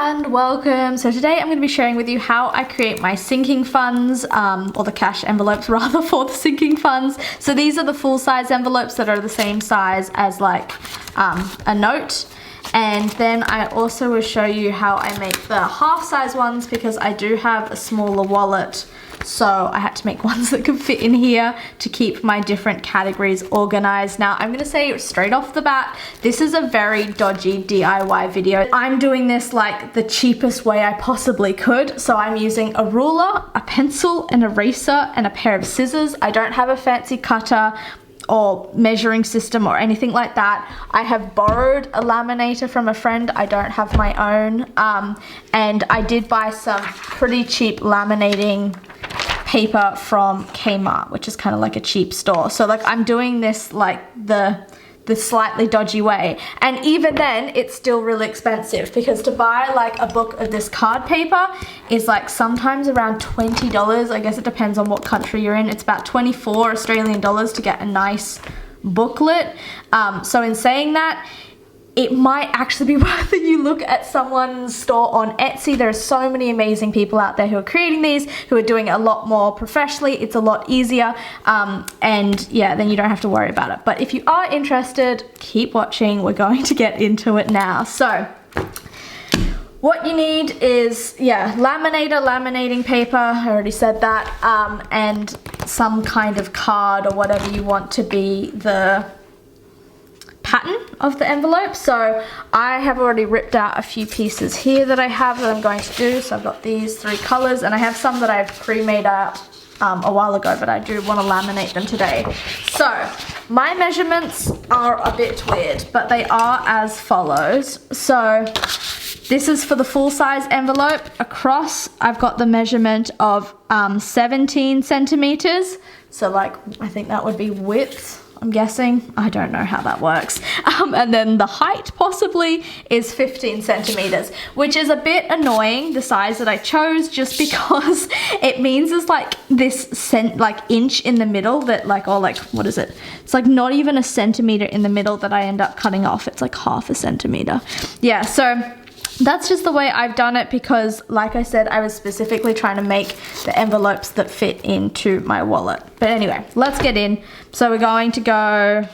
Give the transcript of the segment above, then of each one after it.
and welcome. So today I'm going to be sharing with you how I create my sinking funds, or the cash envelopes rather, for the sinking funds. So these are the full size envelopes that are the same size as like a note. And then I also will show you how I make the half size ones because I do have a smaller wallet. So I had to make ones that could fit in here to keep my different categories organized. Now I'm gonna say straight off the bat, this is a very dodgy DIY video. I'm doing this like the cheapest way I possibly could. So I'm using a ruler, a pencil, an eraser, and a pair of scissors. I don't have a fancy cutter or measuring system or anything like that. I have borrowed a laminator from a friend. I don't have my own. And I did buy some pretty cheap laminating paper from Kmart, which is kind of like a cheap store. So like I'm doing this like the slightly dodgy way, and even then it's still really expensive because to buy like a book of this card paper is like sometimes around $20. I guess it depends on what country you're in. It's about 24 Australian dollars to get a nice booklet. So in saying that, it might actually be worth it. You look at someone's store on Etsy. There are so many amazing people out there who are creating these, who are doing it a lot more professionally. It's a lot easier, and yeah, then you don't have to worry about it. But if you are interested, keep watching. We're going to get into it now. So what you need is, yeah, laminating paper, I already said that, and some kind of card or whatever you want to be the pattern of the envelope. So I have already ripped out a few pieces here that I have that I'm going to do. So I've got these 3 colors, and I have some that I've pre-made out a while ago, but I do want to laminate them today. So my measurements are a bit weird, but they are as follows. So this is for the full size envelope. Across, I've got the measurement of 17 centimeters. So like, I think that would be width, I'm guessing. I don't know how that works. And then the height possibly is 15 centimeters, which is a bit annoying, the size that I chose, just because it means there's like this inch in the middle that like, or like, what is it? It's like not even a centimeter in the middle that I end up cutting off. It's like half a centimeter. Yeah, so that's just the way I've done it because, like I said, I was specifically trying to make the envelopes that fit into my wallet. But anyway, let's get in. So we're going to go,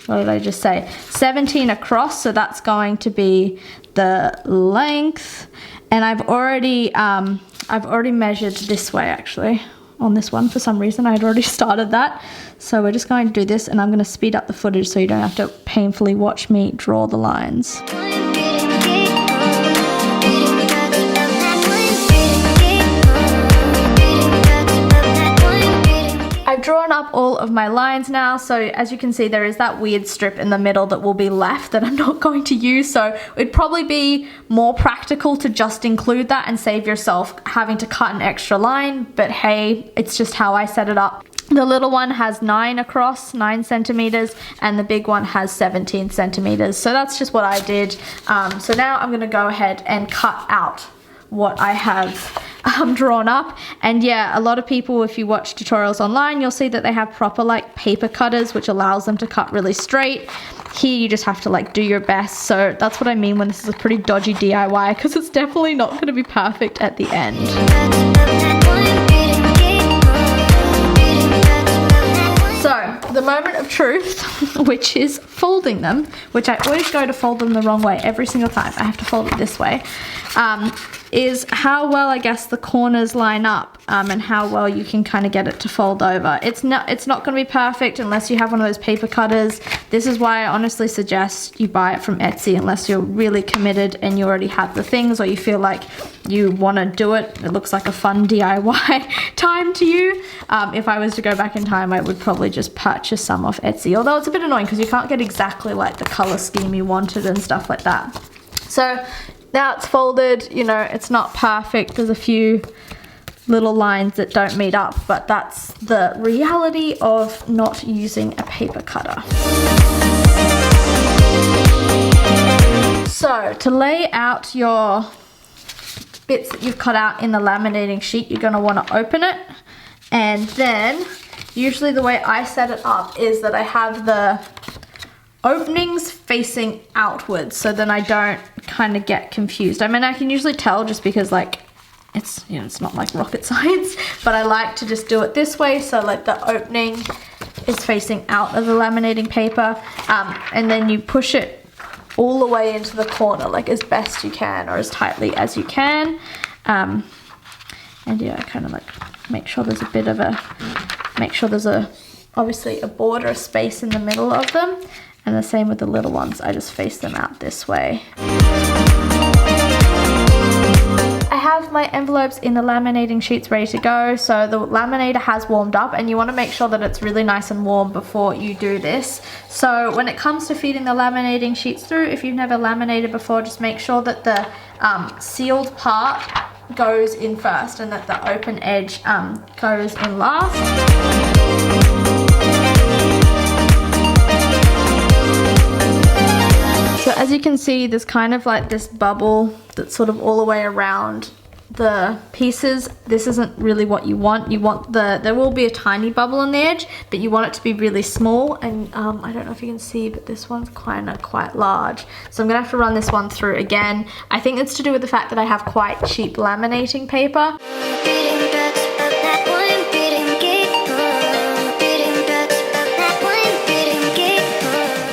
what did I just say? 17 across, so that's going to be the length. And I've already measured this way actually on this one. For some reason, I'd already started that. So we're just going to do this, and I'm going to speed up the footage so you don't have to painfully watch me draw the lines. I've drawn up all of my lines now, so as you can see there is that weird strip in the middle that will be left that I'm not going to use, so it'd probably be more practical to just include that and save yourself having to cut an extra line, but hey, it's just how I set it up. The little one has 9 across, 9 centimeters, and the big one has 17 centimeters, so that's just what I did. So now I'm going to go ahead and cut out what I have drawn up. And yeah, a lot of people, if you watch tutorials online, you'll see that they have proper like paper cutters which allows them to cut really straight. Here you just have to like do your best. So that's what I mean when this is a pretty dodgy DIY, because it's definitely not going to be perfect at the end. So the moment of truth, which is folding them, which I always go to fold them the wrong way every single time. I have to fold it this way. Is how well I guess the corners line up, and how well you can kind of get it to fold over. It's not going to be perfect unless you have one of those paper cutters. This is why I honestly suggest you buy it from Etsy unless you're really committed and you already have the things, or you feel like you want to do it. It looks like a fun DIY time to you. If I was to go back in time, I would probably just purchase some off Etsy, although it's a bit annoying because you can't get exactly like the color scheme you wanted and stuff like that. So now it's folded, you know, it's not perfect. There's a few little lines that don't meet up, but that's the reality of not using a paper cutter. So to lay out your bits that you've cut out in the laminating sheet, you're going to want to open it, and then usually the way I set it up is that I have the openings facing outwards, so then I don't kind of get confused. I mean, I can usually tell just because like it's, you know, it's not like rocket science, but I like to just do it this way, so like the opening is facing out of the laminating paper, and then you push it all the way into the corner, like as best you can or as tightly as you can. And yeah, kind of like make sure there's a bit of a, obviously a border, a space in the middle of them. And the same with the little ones, I just face them out this way. I have my envelopes in the laminating sheets ready to go. So the laminator has warmed up, and you want to make sure that it's really nice and warm before you do this. So when it comes to feeding the laminating sheets through, if you've never laminated before, just make sure that the sealed part goes in first and that the open edge goes in last. So as you can see, there's kind of like this bubble that's sort of all the way around the pieces. This isn't really what you want. You want there will be a tiny bubble on the edge, but you want it to be really small. And I don't know if you can see, but this one's quite large. So I'm gonna have to run this one through again. I think it's to do with the fact that I have quite cheap laminating paper.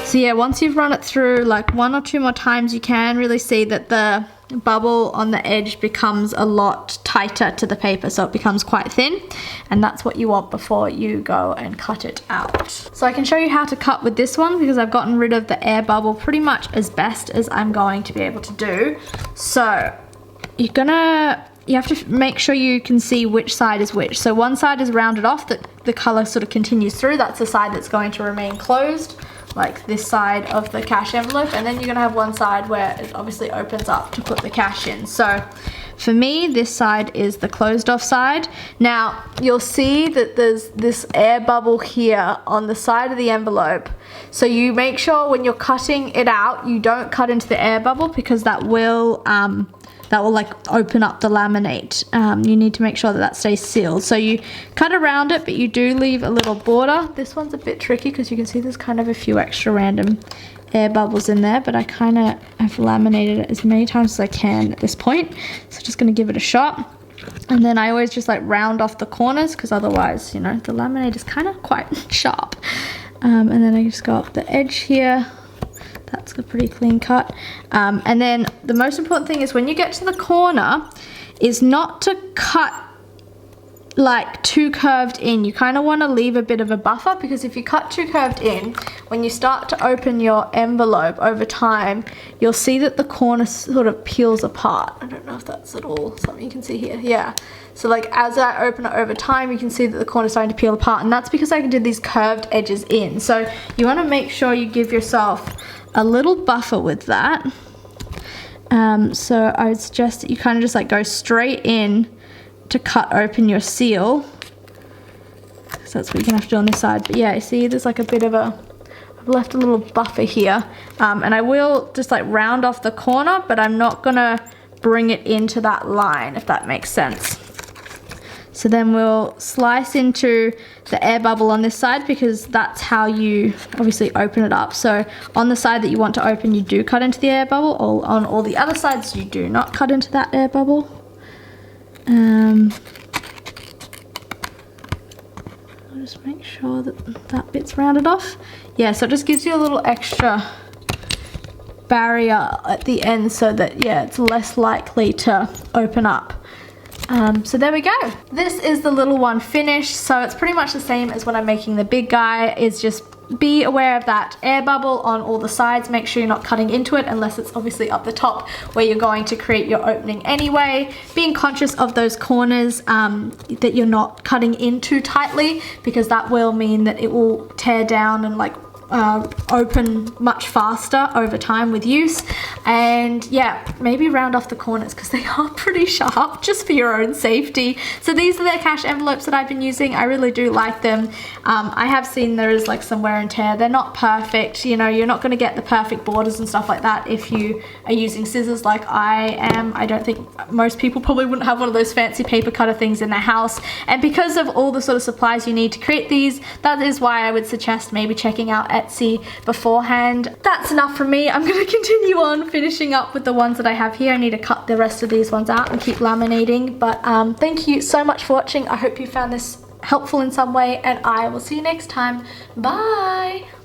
So yeah, once you've run it through like 1 or 2 more times, you can really see that the bubble on the edge becomes a lot tighter to the paper, so it becomes quite thin, and that's what you want before you go and cut it out. So I can show you how to cut with this one because I've gotten rid of the air bubble pretty much as best as I'm going to be able to do. So you have to make sure you can see which side is which. So one side is rounded off, that the color sort of continues through. That's the side that's going to remain closed, like this side of the cash envelope, and then you're gonna have one side where it obviously opens up to put the cash in. So for me, this side is the closed off side. Now you'll see that there's this air bubble here on the side of the envelope. So you make sure when you're cutting it out, you don't cut into the air bubble because that will like open up the laminate. You need to make sure that stays sealed. So you cut around it, but you do leave a little border. This one's a bit tricky because you can see there's kind of a few extra random air bubbles in there, but I kind of have laminated it as many times as I can at this point. So just gonna give it a shot. And then I always just like round off the corners because otherwise, you know, the laminate is kind of quite sharp. And then I just go up the edge here. That's a pretty clean cut. And then the most important thing is when you get to the corner is not to cut like too curved in. You kind of want to leave a bit of a buffer, because if you cut too curved in, when you start to open your envelope over time, you'll see that the corner sort of peels apart. I don't know if that's at all something you can see here. Yeah. So like as I open it over time, you can see that the corner's starting to peel apart, and that's because I did these curved edges in. So you want to make sure you give yourself a little buffer with that. So I would suggest that you kind of just like go straight in to cut open your seal. So that's what you're gonna have to do on this side. But yeah, you see there's like a bit of I've left a little buffer here. And I will just like round off the corner, but I'm not gonna bring it into that line, if that makes sense. So then we'll slice into the air bubble on this side, because that's how you obviously open it up. So on the side that you want to open, you do cut into the air bubble. On all the other sides, you do not cut into that air bubble. I'll just make sure that that bit's rounded off. Yeah, so it just gives you a little extra barrier at the end so that, yeah, it's less likely to open up. So there we go. This is the little one finished. So it's pretty much the same as when I'm making the big guy. It's just be aware of that air bubble on all the sides. Make sure you're not cutting into it unless it's obviously up the top where you're going to create your opening anyway. Being conscious of those corners, that you're not cutting in too tightly, because that will mean that it will tear down and like open much faster over time with use. And yeah, maybe round off the corners because they are pretty sharp, just for your own safety. So these are the cash envelopes that I've been using. I really do like them. I have seen there is like some wear and tear. They're not perfect, you know, you're not going to get the perfect borders and stuff like that if you are using scissors like I am. I don't think most people probably wouldn't have one of those fancy paper cutter things in their house, and because of all the sort of supplies you need to create these, that is why I would suggest maybe checking out Etsy beforehand. That's enough from me. I'm going to continue on finishing up with the ones that I have here. I need to cut the rest of these ones out and keep laminating. But thank you so much for watching. I hope you found this helpful in some way, and I will see you next time. Bye!